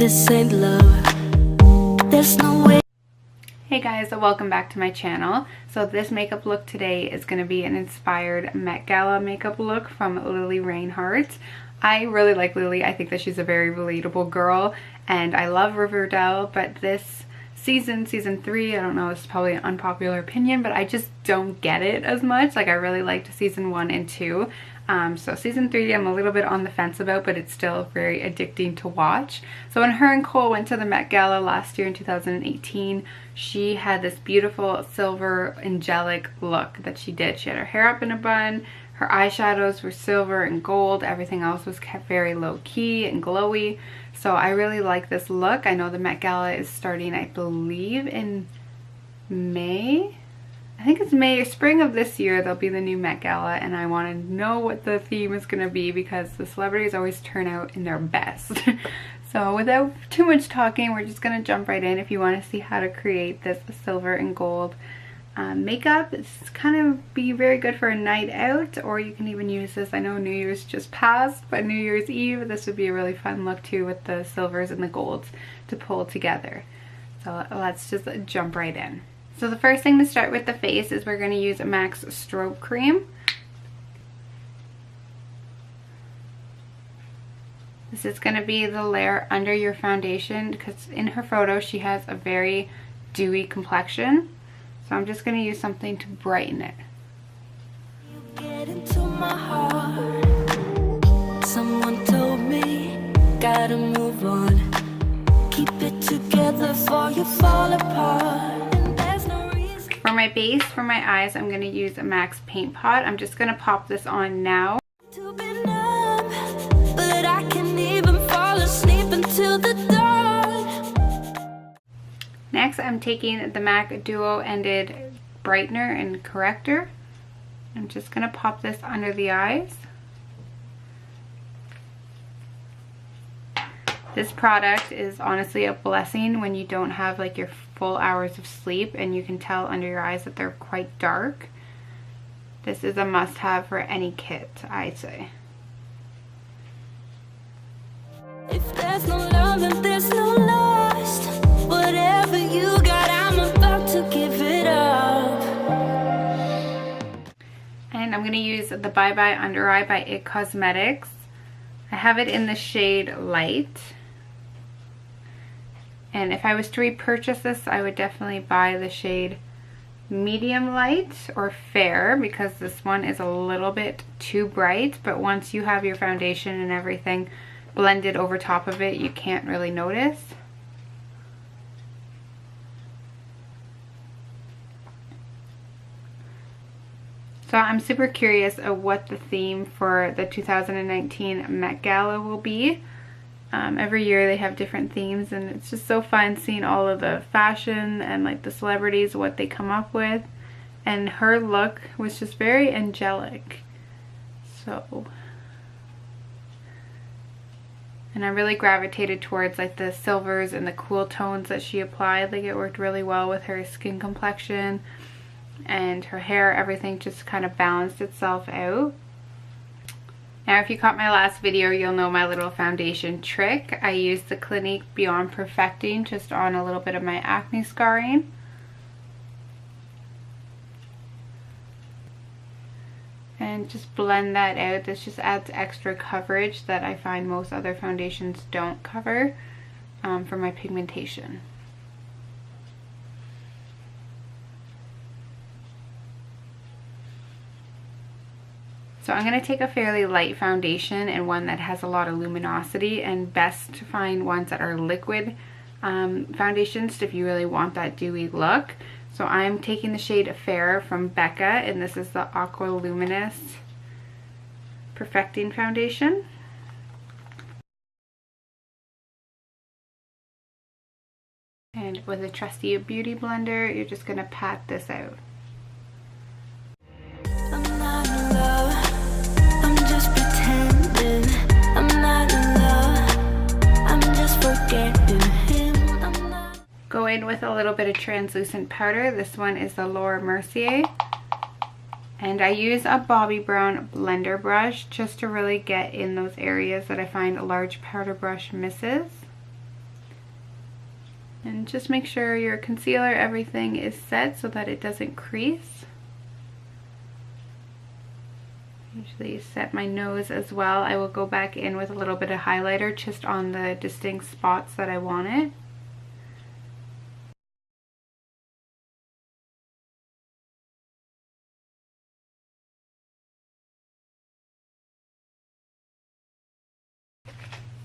this ain't love. There's no way. Hey guys, welcome back to my channel. So this makeup look today is going to be an inspired Met Gala makeup look from Lili Reinhart. I really like Lili. I think that she's a very relatable girl and I love Riverdale, but this season 3, I don't know, it's probably an unpopular opinion, but I just don't get it as much. Like I really liked season 1 and 2. So season 3 I'm a little bit on the fence about, but it's still very addicting to watch. So when her and Cole went to the Met Gala last year in 2018, she had this beautiful silver angelic look that she did. She had her hair up in a bun, her eyeshadows were silver and gold, everything else was kept very low key and glowy. So I really like this look. I know the Met Gala is starting, I believe, in May. I think it's May or spring of this year there'll be the new Met Gala, and I want to know what the theme is going to be because the celebrities always turn out in their best. So without too much talking, we're just going to jump right in. If you want to see how to create this silver and gold makeup, it's kind of be very good for a night out, or you can even use this. I know New Year's just passed, but New Year's Eve this would be a really fun look too with the silvers and the golds to pull together. So let's just jump right in. So the first thing to start with the face is we're going to use MAC's Strobe Cream. This is going to be the layer under your foundation because in her photo she has a very dewy complexion. So I'm just going to use something to brighten it. You get into my heart. Someone told me, gotta move on. Keep it together before you fall apart. And there's no reason. For my base, for my eyes, I'm going to use a MAC's Paint Pot. I'm just going to pop this on now. To be numb, but I can't even fall asleep until the dawn. Next, I'm taking the MAC Duo-Ended Brightener and Corrector. I'm just going to pop this under the eyes. This product is honestly a blessing when you don't have like your full hours of sleep and you can tell under your eyes that they're quite dark. This is a must-have for any kit, I'd say. If there's no love and there's no lust, whatever you got, I'm about to give it up. And I'm going to use the Bye Bye Undereye by It Cosmetics. I have it in the shade Light. And if I was to repurchase this, I would definitely buy the shade Medium Light or Fair because this one is a little bit too bright. But once you have your foundation and everything blended over top of it, you can't really notice. So I'm super curious of what the theme for the 2019 Met Gala will be. Every year they have different themes and it's just so fun seeing all of the fashion and like the celebrities, what they come up with. And her look was just very angelic. So, and I really gravitated towards like the silvers and the cool tones that she applied. Like it worked really well with her skin complexion and her hair. Everything just kind of balanced itself out. Now if you caught my last video, you'll know my little foundation trick. I used the Clinque Beyond Perfecting just on a little bit of my acne scarring. And just blend that out. This just adds extra coverage that I find most other foundations don't cover for my pigmentation. So I'm going to take a fairly light foundation and one that has a lot of luminosity, and best to find ones that are liquid foundations if you really want that dewy look. So I'm taking the shade Fair from Becca, and this is the Aqua Luminous Perfecting Foundation. And with a trusty beauty blender, you're just going to pat this out. I'm not in love, I'm just pretending. I'm not in love, I'm just forgetting him. I'm not. Go in with a little bit of translucent powder. This one is the Laura Mercier. And I use a Bobbi Brown blender brush just to really get in those areas that I find a large powder brush misses. And just make sure your concealer, everything is set so that it doesn't crease. Usually set my nose as well. I will go back in with a little bit of highlighter just on the distinct spots that I want it.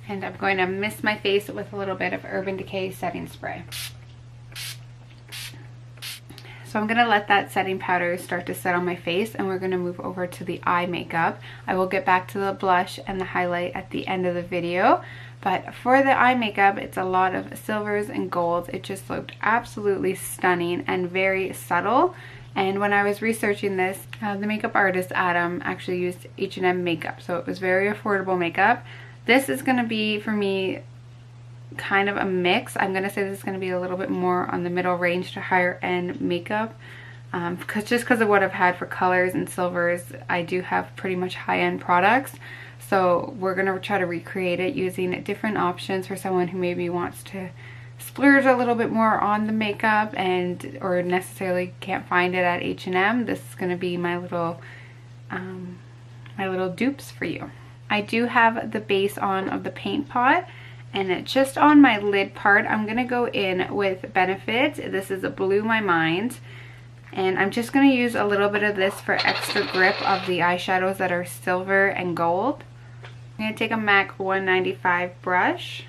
And I'm going to mist my face with a little bit of Urban Decay setting spray. So I'm going to let that setting powder start to set on my face, and we're going to move over to the eye makeup. I will get back to the blush and the highlight at the end of the video. But for the eye makeup, it's a lot of silvers and golds. It just looked absolutely stunning and very subtle. And when I was researching this, the makeup artist Adam actually used H&M makeup. So it was very affordable makeup. This is going to be, for me, kind of a mix. I'm going to say this is going to be a little bit more on the middle range to higher end makeup. Because of what I've had for colors and silvers, I do have pretty much high end products. So we're going to try to recreate it using different options for someone who maybe wants to splurge a little bit more on the makeup and or necessarily can't find it at H&M. This is going to be my little dupes for you. I do have the base on of the Paint Pot, and just on my lid part, I'm going to go in with Benefit. This is a Blew My Mind, and I'm just going to use a little bit of this for extra grip of the eyeshadows that are silver and gold. I'm going to take a MAC 195 brush.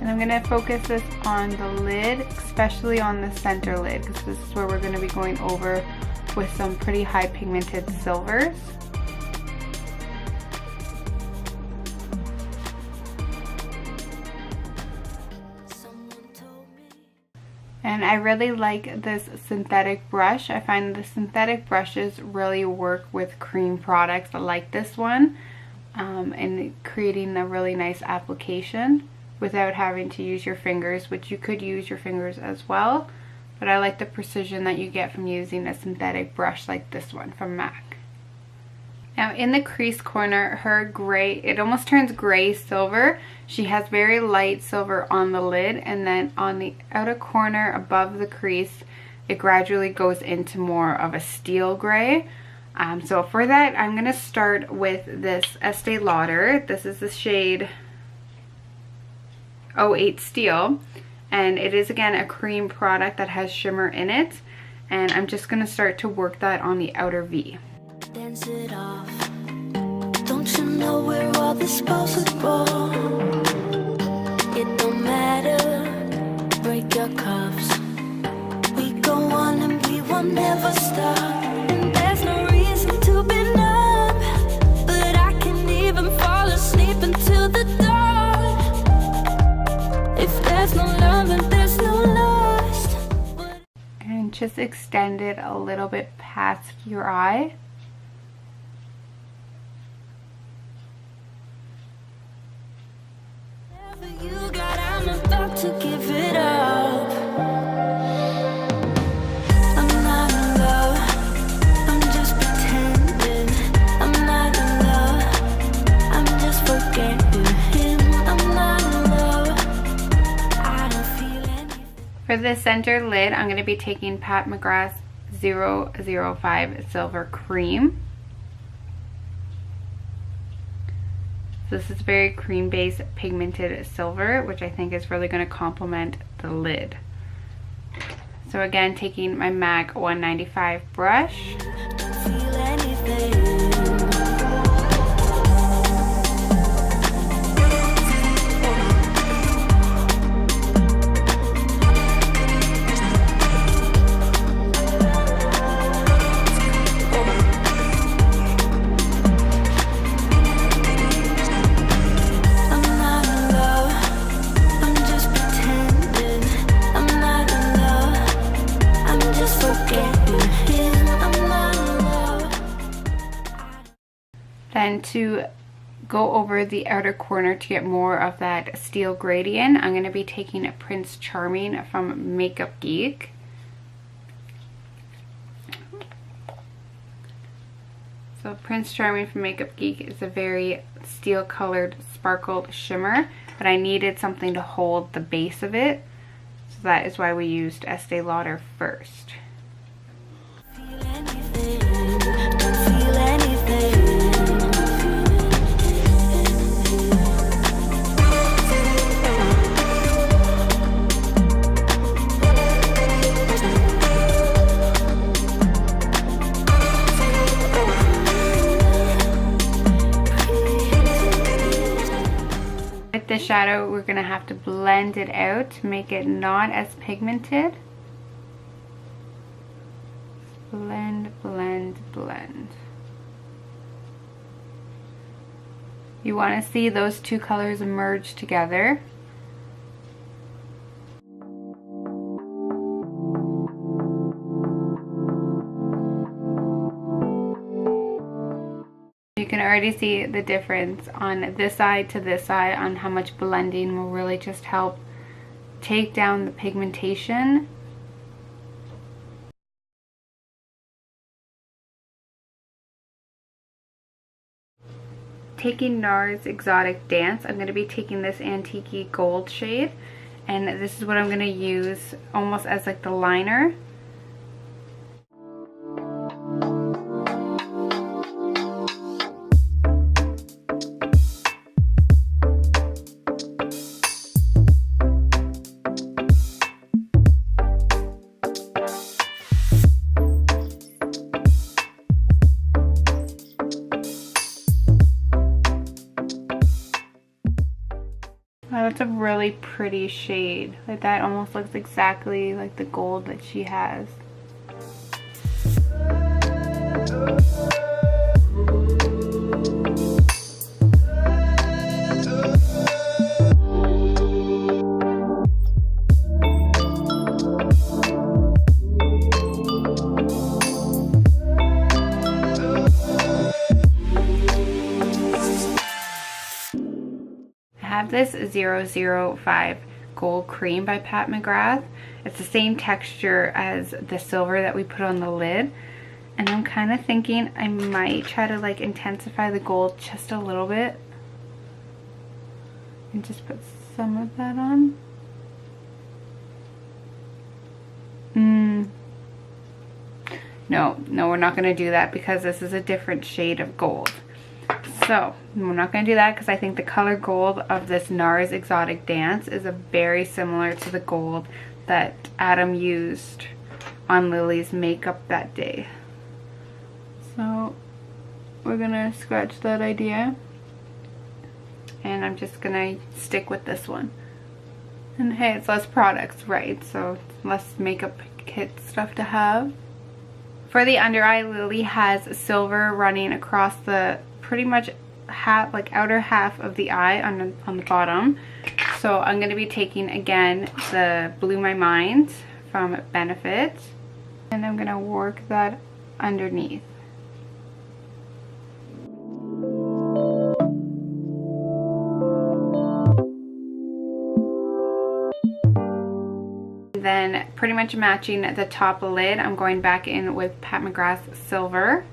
And I'm going to focus this on the lid, especially on the center lid, because this is where we're going to be going over with some pretty high pigmented silvers. And I really like this synthetic brush. I find the synthetic brushes really work with cream products like this one, in creating a really nice application without having to use your fingers, which you could use your fingers as well, but I like the precision that you get from using a synthetic brush like this one from MAC. Now in the crease corner, her gray, it almost turns gray silver. She has very light silver on the lid, and then on the outer corner above the crease, it gradually goes into more of a steel gray. So for that, I'm going to start with this Estee Lauder. This is the shade 08 Steel, and it is again a cream product that has shimmer in it, and I'm just going to start to work that on the outer V. Dance it off. Don't you know we're all disposable? It don't matter. Break your cuffs. We go on and we will never stop. And there's no reason to be numb, but I can't even fall asleep until the dawn. If there's no love and there's no lust. And just extend it a little bit past your eye. Whatever you got, I'm about to give it up. I'm not in love, I'm just pretending. I'm not in love, I'm just forgetting him. I'm not in love, I don't feel anything. For the center lid, I'm going to be taking Pat McGrath's 005 Silver Cream. This is very cream based pigmented silver, which I think is really going to complement the lid. So again, taking my MAC 195 brush. Don't feel anything. Then to go over the outer corner to get more of that steel gradient, I'm going to be taking a Prince Charming from Makeup Geek. So Prince Charming from Makeup Geek is a very steel colored sparkled shimmer, but I needed something to hold the base of it. So that is why we used Estee Lauder first. With the shadow, we're going to have to blend it out to make it not as pigmented. Blend, blend, blend. You want to see those two colors merge together. You can already see the difference on this side to this side on how much blending will really just help take down the pigmentation. Taking NARS Exotic Dance, I'm going to be taking this antique gold shade, and this is what I'm going to use almost as like the liner. Wow, that's a really pretty shade. Like that almost looks exactly like the gold that she has. This 005 Gold Cream by Pat McGrath. It's the same texture as the silver that we put on the lid, and I'm kind of thinking I might try to like intensify the gold just a little bit and just put some of that on. No, we're not going to do that because this is a different shade of gold. So, we're not going to do that because I think the color gold of this NARS Exotic Dance is very similar to the gold that Adam used on Lily's makeup that day. So, we're going to scratch that idea. And I'm just going to stick with this one. And hey, it's less products, right? So, it's less makeup kit stuff to have. For the under eye, Lily has silver running across the pretty much half, like outer half of the eye on the bottom. So I'm going to be taking again the Blew My Mind from Benefit, and I'm going to work that underneath. Then pretty much matching the top lid, I'm going back in with Pat McGrath's silver.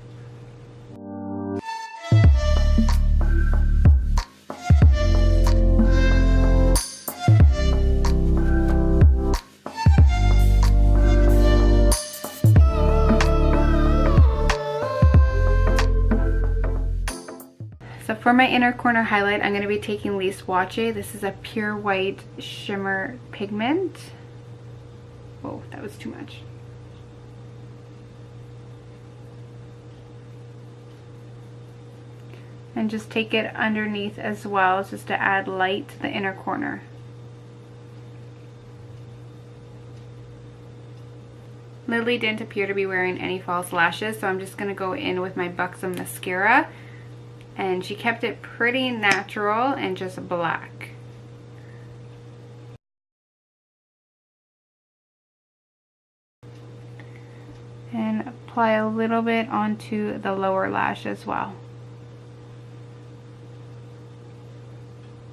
So for my inner corner highlight, I'm going to be taking Lili Reinhart. This is a pure white shimmer pigment. Oh, that was too much. And just take it underneath as well, just to add light to the inner corner. Lily didn't appear to be wearing any false lashes, so I'm just going to go in with my Buxom Mascara. And she kept it pretty natural and just black. And apply a little bit onto the lower lash as well.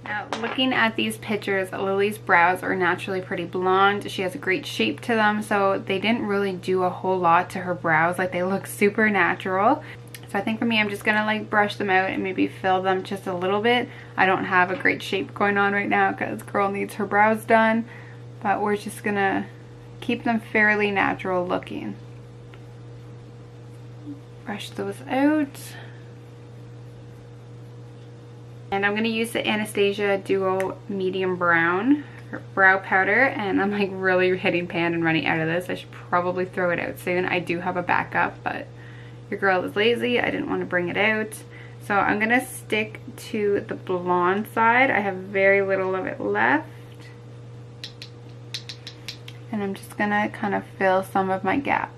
Now, looking at these pictures, Lily's brows are naturally pretty blonde. She has a great shape to them, so they didn't really do a whole lot to her brows. Like, they look super natural. So I think for me, I'm just gonna like brush them out and maybe fill them just a little bit. I don't have a great shape going on right now because girl needs her brows done, but we're just gonna keep them fairly natural looking. Brush those out. And I'm going to use the Anastasia Duo Medium Brown brow powder, and I'm like really hitting pan and running out of this. I should probably throw it out soon. I do have a backup, but your girl is lazy. I didn't want to bring it out. So I'm going to stick to the blonde side. I have very little of it left. And I'm just going to kind of fill some of my gaps.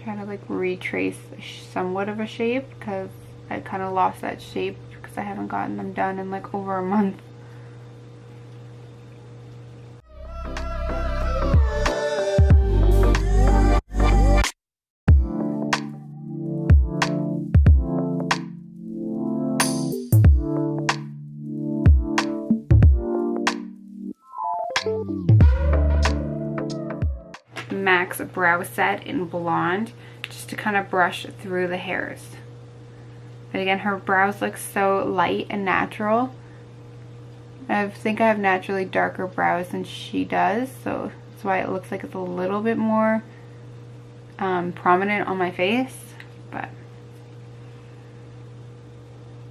Try to like retrace somewhat of a shape because I kind of lost that shape because I haven't gotten them done in like over a month. MAC's brow set in blonde just to kind of brush through the hairs. But again, her brows look so light and natural. I think I have naturally darker brows than she does, so that's why it looks like it's a little bit more prominent on my face. But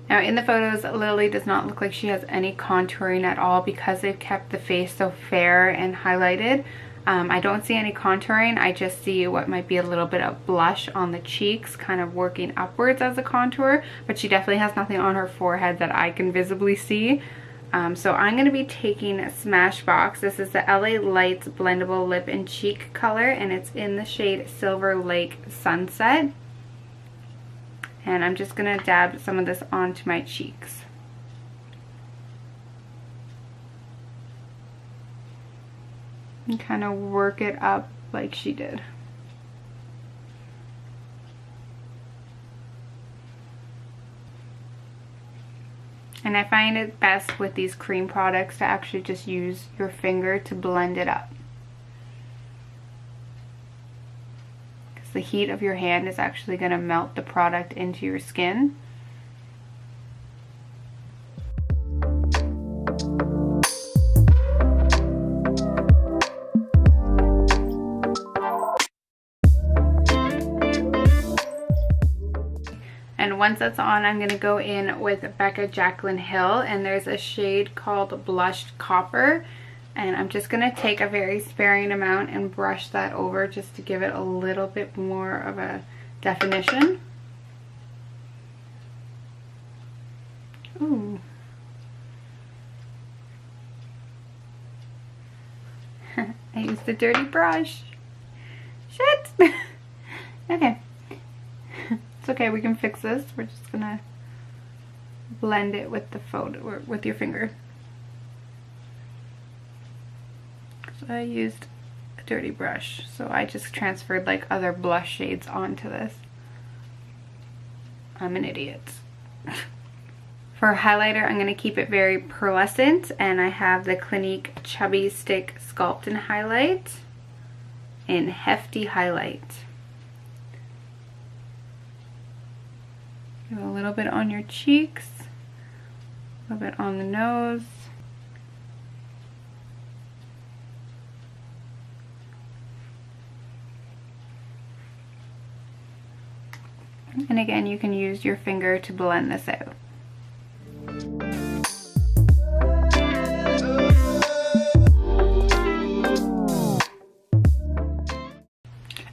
now in the photos, Lily does not look like she has any contouring at all because they've kept the face so fair and highlighted. I don't see any contouring. I just see what might be a little bit of blush on the cheeks, kind of working upwards as a contour, but she definitely has nothing on her forehead that I can visibly see. So I'm going to be taking Smashbox. This is the LA Lights Blendable Lip and Cheek color, and it's in the shade Silver Lake Sunset. And I'm just going to dab some of this onto my cheeks. And kind of work it up like she did. And I find it best with these cream products to actually just use your finger to blend it up. Because the heat of your hand is actually going to melt the product into your skin. And once that's on, I'm going to go in with Becca Jaclyn Hill, and there's a shade called Blushed Copper, and I'm just going to take a very sparing amount and brush that over just to give it a little bit more of a definition. Ooh. I used the dirty brush. Shit! Okay. It's okay, we can fix this. We're just gonna blend it with the photo, or with your finger. So I used a dirty brush, so I just transferred like other blush shades onto this. I'm an idiot. For highlighter, I'm gonna keep it very pearlescent, and I have the Clinique Chubby Stick Sculpt and Highlight in Hefty Highlight. Give a little bit on your cheeks, a little bit on the nose. And again, you can use your finger to blend this out.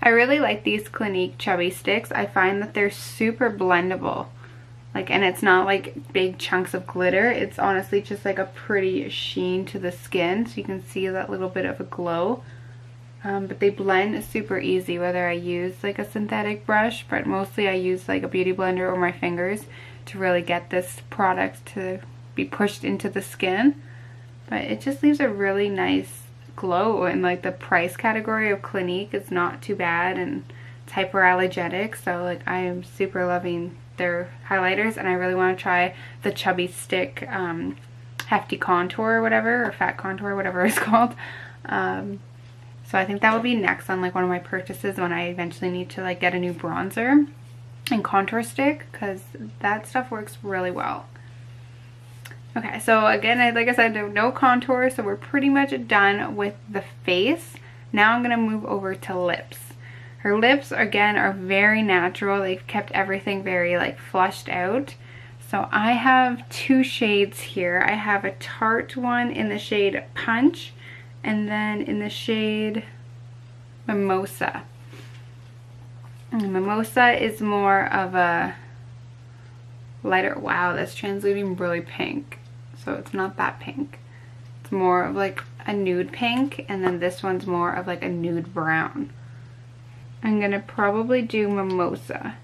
I really like these Clinique Chubby Sticks. I find that they're super blendable. Like, and it's not like big chunks of glitter. It's honestly just like a pretty sheen to the skin. So you can see that little bit of a glow. But they blend super easy, whether I use like a synthetic brush, but mostly I use like a beauty blender or my fingers to really get this product to be pushed into the skin. But it just leaves a really nice glow, and like the price category of Clinique is not too bad, and It's hyperallergenic, so like I am super loving their highlighters, and I really want to try the Chubby Stick Hefty Contour or whatever, or Fat Contour, whatever it's called. So I think that will be next on like one of my purchases when I eventually need to like get a new bronzer and contour stick, because that stuff works really well. Okay, so again, like I said, no contour, so we're pretty much done with the face. Now I'm gonna move over to lips. Her lips, again, are very natural. They've kept everything very like flushed out. So I have two shades here. I have a Tarte one in the shade Punch, and then in the shade Mimosa. And Mimosa is more of a lighter, wow, that's translating really pink. So it's not that pink. It's more of like a nude pink, and then this one's more of like a nude brown. I'm gonna probably do Mimosa,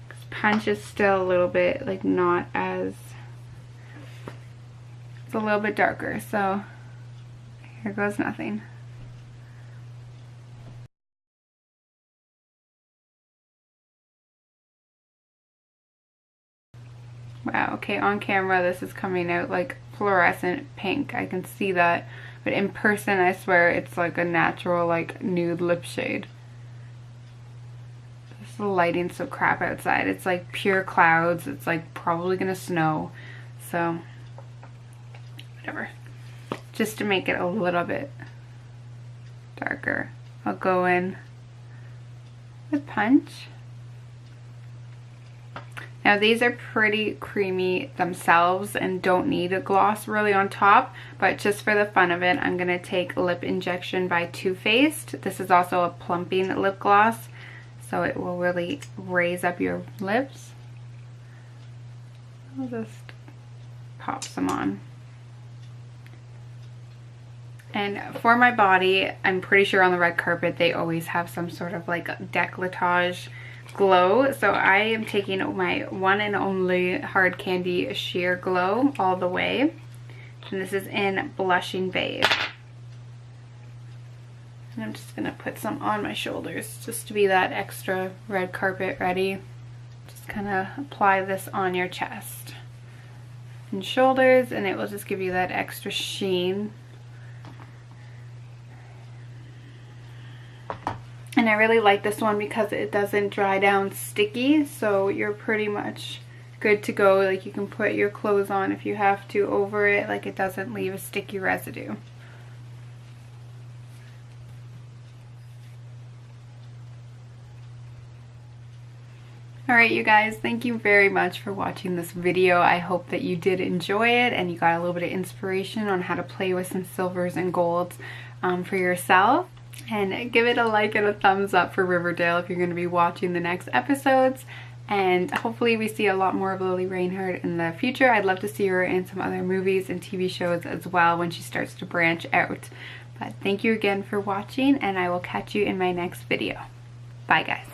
because Punch is still a little bit like not as, it's a little bit darker, so here goes nothing. Wow, okay, on camera this is coming out like fluorescent pink. I can see that, but in person I swear it's like a natural like nude lip shade. The lighting's so crap outside. It's like pure clouds. It's like probably gonna snow, so whatever. Just to make it a little bit darker, I'll go in with Punch. Now these are pretty creamy themselves and don't need a gloss really on top, but just for the fun of it, I'm gonna take Lip Injection by Too Faced. This is also a plumping lip gloss, so it will really raise up your lips. I'll just pop some on. And for my body, I'm pretty sure on the red carpet they always have some sort of like décolletage glow, so I am taking my one and only Hard Candy Sheer Glow all the way, and this is in Blushing Babe. And I'm just gonna put some on my shoulders just to be that extra red carpet ready. Just kind of apply this on your chest and shoulders, and it will just give you that extra sheen. And I really like this one because it doesn't dry down sticky, so you're pretty much good to go. Like you can put your clothes on if you have to over it, like it doesn't leave a sticky residue. Alright you guys, thank you very much for watching this video. I hope that you did enjoy it and you got a little bit of inspiration on how to play with some silvers and golds for yourself. And give it a like and a thumbs up for Riverdale if you're going to be watching the next episodes. And hopefully we see a lot more of Lili Reinhart in the future. I'd love to see her in some other movies and TV shows as well when she starts to branch out. But thank you again for watching, and I will catch you in my next video. Bye guys.